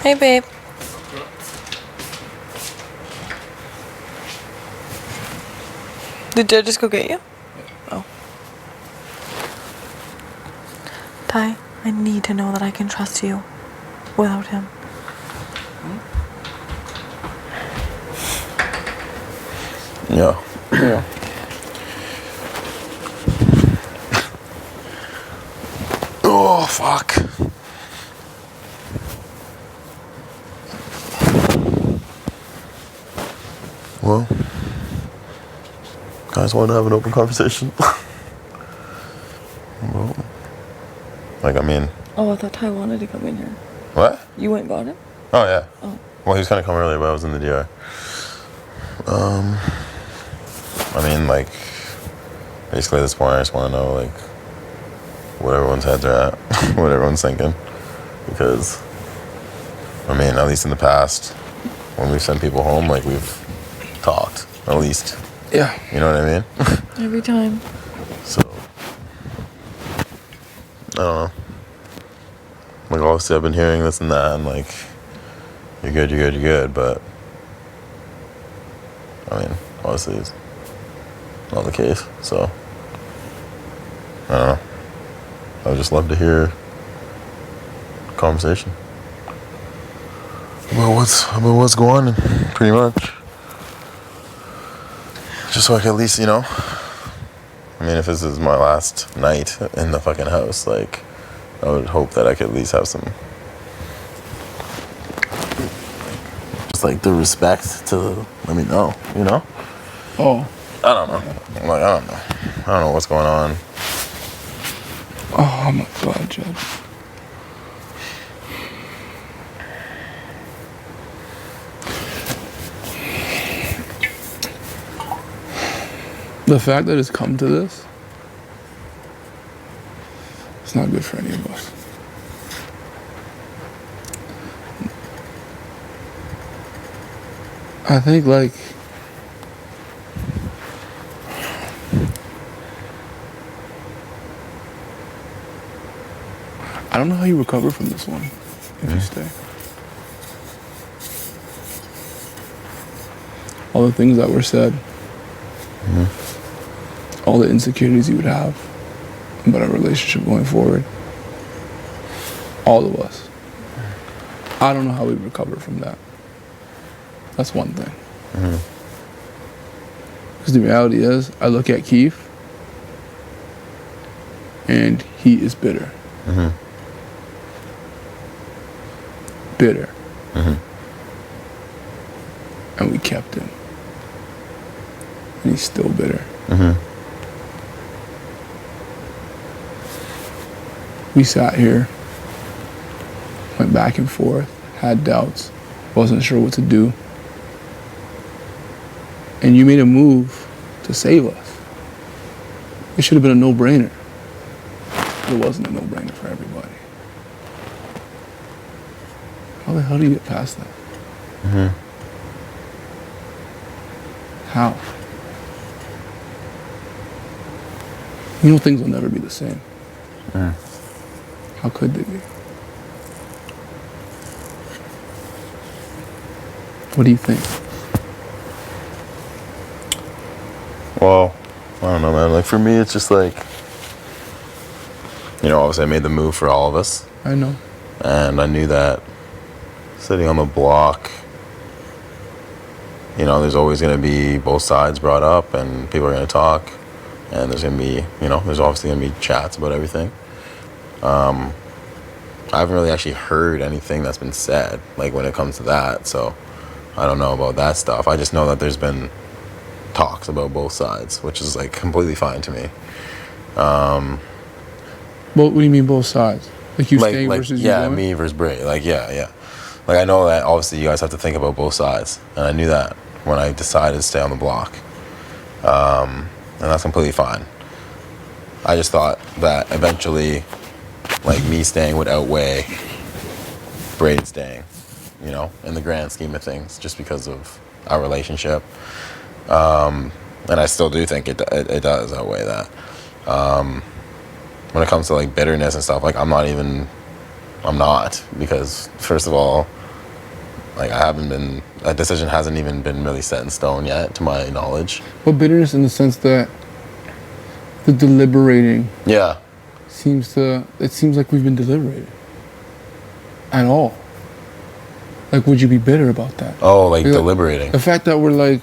Hey, babe. Did Jed just go get you? Oh. Ty, I need to know that I can trust you without him. Yeah. Oh, fuck. Well, guys want to have an open conversation? Well, like, I mean... Oh, I thought Ty wanted to come in here. What? You went and got him? Oh, yeah. Oh. Well, he was going to come earlier, but I was in the DR. I mean, like, basically at this point, I just want to know, like, what everyone's heads are at, what everyone's thinking. Because, I mean, at least in the past, when we've sent people home, like, we've talked, at least. Yeah. You know what I mean? Every time. So, I don't know. Like, obviously, I've been hearing this and that, and, like, you're good, but, I mean, obviously, it's not the case, so, I don't know. I would just love to hear a conversation about what's going on, pretty much. Just so I can at least, you know, I mean, if this is my last night in the fucking house, like, I would hope that I could at least have some, just like the respect to let me know, you know? Oh. I don't know. Like, I don't know. I don't know what's going on. Oh my God, Jed. The fact that it's come to this, it's not good for any of us. I think, like, I don't know how you recover from this one if you stay. All the things that were said, all the insecurities you would have about our relationship going forward, all of us. I don't know how we recover from that. That's one thing. Because the reality is, I look at Keith, and he is bitter. Bitter. And we kept him. And he's still bitter. We sat here, went back and forth, had doubts, wasn't sure what to do. And you made a move to save us. It should have been a no-brainer. It wasn't a no-brainer for everybody. How the hell do you get past that? How? You know things will never be the same. How could they be? What do you think? Well, I don't know, man. Like, for me, it's just like, you know, obviously I made the move for all of us. I know. And I knew that sitting on the block, you know, there's always going to be both sides brought up and people are going to talk. And there's going to be, you know, there's obviously going to be chats about everything. I haven't really actually heard anything that's been said, like, when it comes to that. So I don't know about that stuff. I just know that there's been talks about both sides, which is, like, completely fine to me. Well, what do you mean both sides? Like you staying versus you going? Yeah, me versus Bray. Like, yeah. Like, I know that obviously you guys have to think about both sides. And I knew that when I decided to stay on the block. And that's completely fine. I just thought that eventually, like, me staying would outweigh Brady staying, you know, in the grand scheme of things, just because of our relationship. And I still do think it does outweigh that. When it comes to, like, bitterness and stuff, like, I'm not, because, first of all, Like I haven't been. That decision hasn't even been really set in stone yet, to my knowledge. But bitterness in the sense that the deliberating Yeah. it seems like we've been deliberating at all. Like, would you be bitter about that? Oh, like Like, deliberating. The fact that we're like,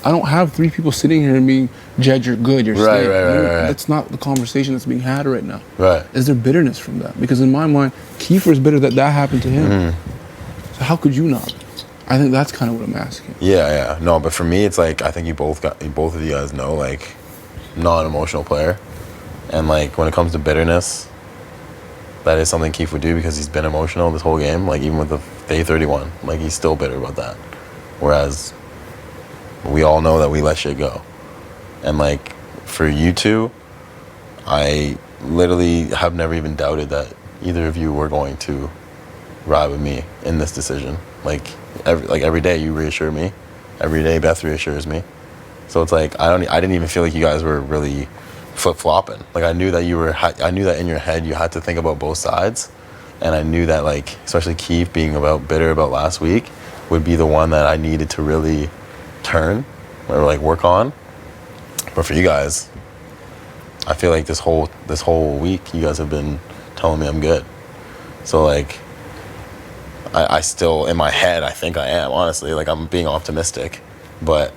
I don't have 3 people sitting here and being, Jed, you're good, you're Right, safe. right. That's not the conversation that's being had right now. Right. Is there bitterness from that? Because in my mind, Kiefer's bitter that happened to him. Mm-hmm. So how could you not be? I think that's kind of what I'm asking. Yeah. No, but for me, it's like I think both of you guys know, like, not an emotional player, and like when it comes to bitterness, that is something Keith would do because he's been emotional this whole game. Like even with the day 31, like he's still bitter about that. Whereas we all know that we let shit go, and like for you two, I literally have never even doubted that either of you were going to ride with me in this decision. Like every day you reassure me, every day Beth reassures me. So it's like I didn't even feel like you guys were really flip-flopping. Like I knew that I knew that in your head you had to think about both sides, and I knew that, like, especially Keith being bitter about last week would be the one that I needed to really turn or like work on. But for you guys, I feel like this whole week you guys have been telling me I'm good. So like I still, in my head, I think I am, honestly. Like I'm being optimistic, but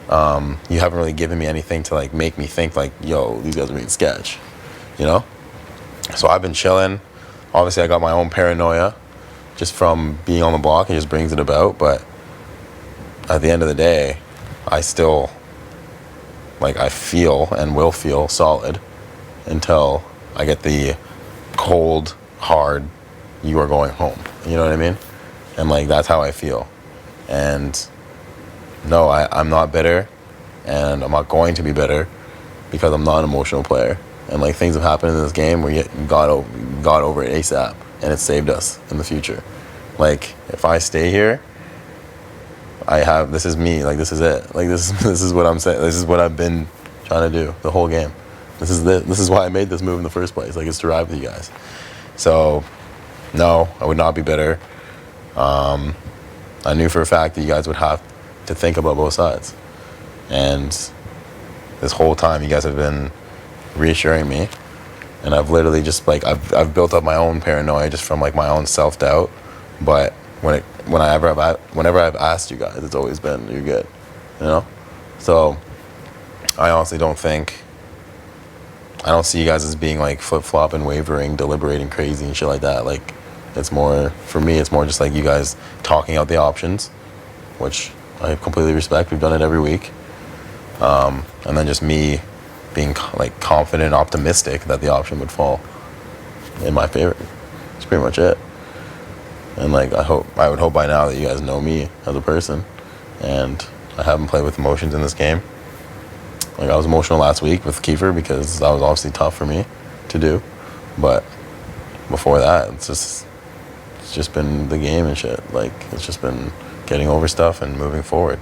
you haven't really given me anything to like make me think like, yo, these guys are being sketch, you know? So I've been chilling. Obviously I got my own paranoia just from being on the block. It just brings it about. But at the end of the day, I still, like, I feel and will feel solid until I get the cold, hard, you are going home. You know what I mean? And like, that's how I feel. And no, I'm not bitter, and I'm not going to be bitter because I'm not an emotional player. And like, things have happened in this game where you got over it ASAP, and it saved us in the future. Like, if I stay here, this is me. Like, this is it. Like, this is what I'm saying. This is what I've been trying to do the whole game. This is why I made this move in the first place. Like, it's to ride with you guys. So, no, I would not be bitter. I knew for a fact that you guys would have to think about both sides. And this whole time, you guys have been reassuring me. And I've literally just, like, I've built up my own paranoia just from, like, my own self-doubt. But whenever I've asked you guys, it's always been, you're good, you know? So I honestly I don't see you guys as being like flip-flopping, wavering, deliberating crazy and shit like that. Like, it's more, for me, it's more just like you guys talking out the options, which I completely respect. We've done it every week. And then just me being like confident, optimistic that the option would fall in my favor. That's pretty much it. And like, I would hope by now that you guys know me as a person, and I haven't played with emotions in this game. Like, I was emotional last week with Kiefer because that was obviously tough for me to do, but before that, it's just been the game and shit. Like, it's just been getting over stuff and moving forward.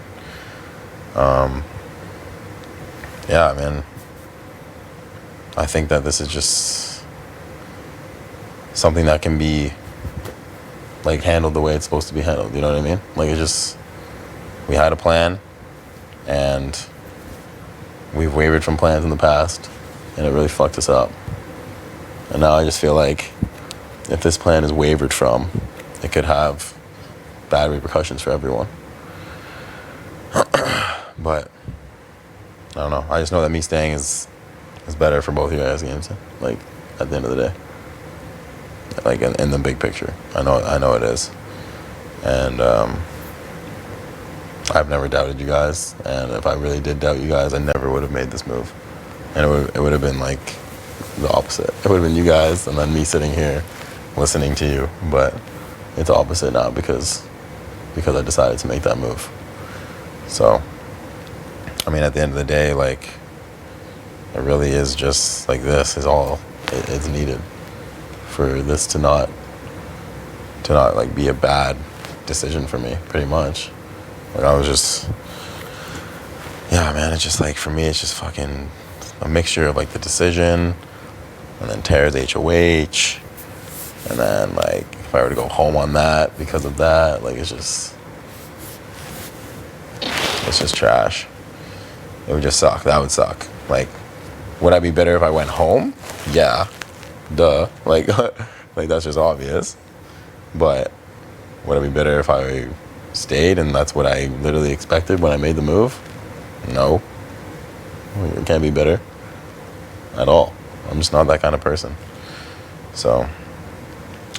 Yeah, man. I think that this is just something that can be like handled the way it's supposed to be handled. You know what I mean? Like, we had a plan, and we've wavered from plans in the past, and it really fucked us up. And now I just feel like if this plan is wavered from, it could have bad repercussions for everyone. But I don't know. I just know that me staying is better for both of you guys' games. Like, at the end of the day, like in the big picture, I know it is. And I've never doubted you guys. And if I really did doubt you guys, I never would have made this move. And it would have been like the opposite. It would have been you guys and then me sitting here listening to you. But it's opposite now because I decided to make that move. So, I mean, at the end of the day, like, it really is just like, this is all it's needed for this to not like be a bad decision for me, pretty much. Like, I was just, yeah, man, it's just like, for me, it's just fucking a mixture of like the decision, and then Tara's HOH, and then like if I were to go home on that because of that, like it's just trash. It would just suck. That would suck. Like, would I be better if I went home? Yeah, duh. Like, like that's just obvious. But would I be better if I stayed and that's what I literally expected when I made the move? No. It can't be better at all. I'm just not that kind of person. So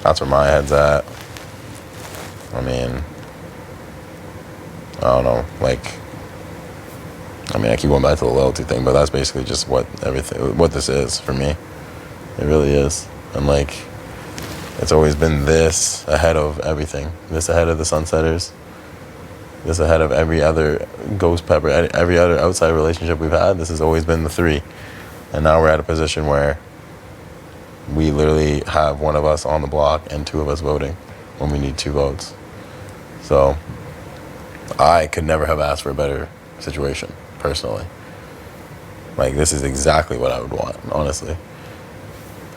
that's where my head's at. I mean, I don't know. Like, I mean, I keep going back to the loyalty thing, but that's basically just what this is for me. It really is. And like, it's always been this ahead of everything. This ahead of the Sunsetters. This ahead of every other Ghost Pepper, every other outside relationship we've had. This has always been the three. And now we're at a position where we literally have one of us on the block and two of us voting when we need 2 votes. So I could never have asked for a better situation, personally. Like, this is exactly what I would want, honestly.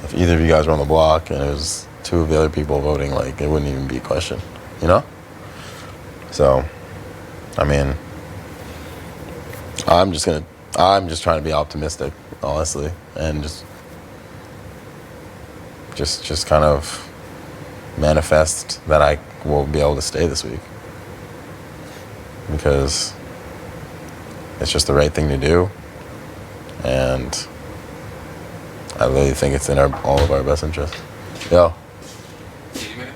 If either of you guys were on the block and it was 2 of the other people voting, like, it wouldn't even be a question, you know? So, I mean, I'm just trying to be optimistic, honestly, and just kind of manifest that I will be able to stay this week, because it's just the right thing to do, and I really think it's in all of our best interest. Yo.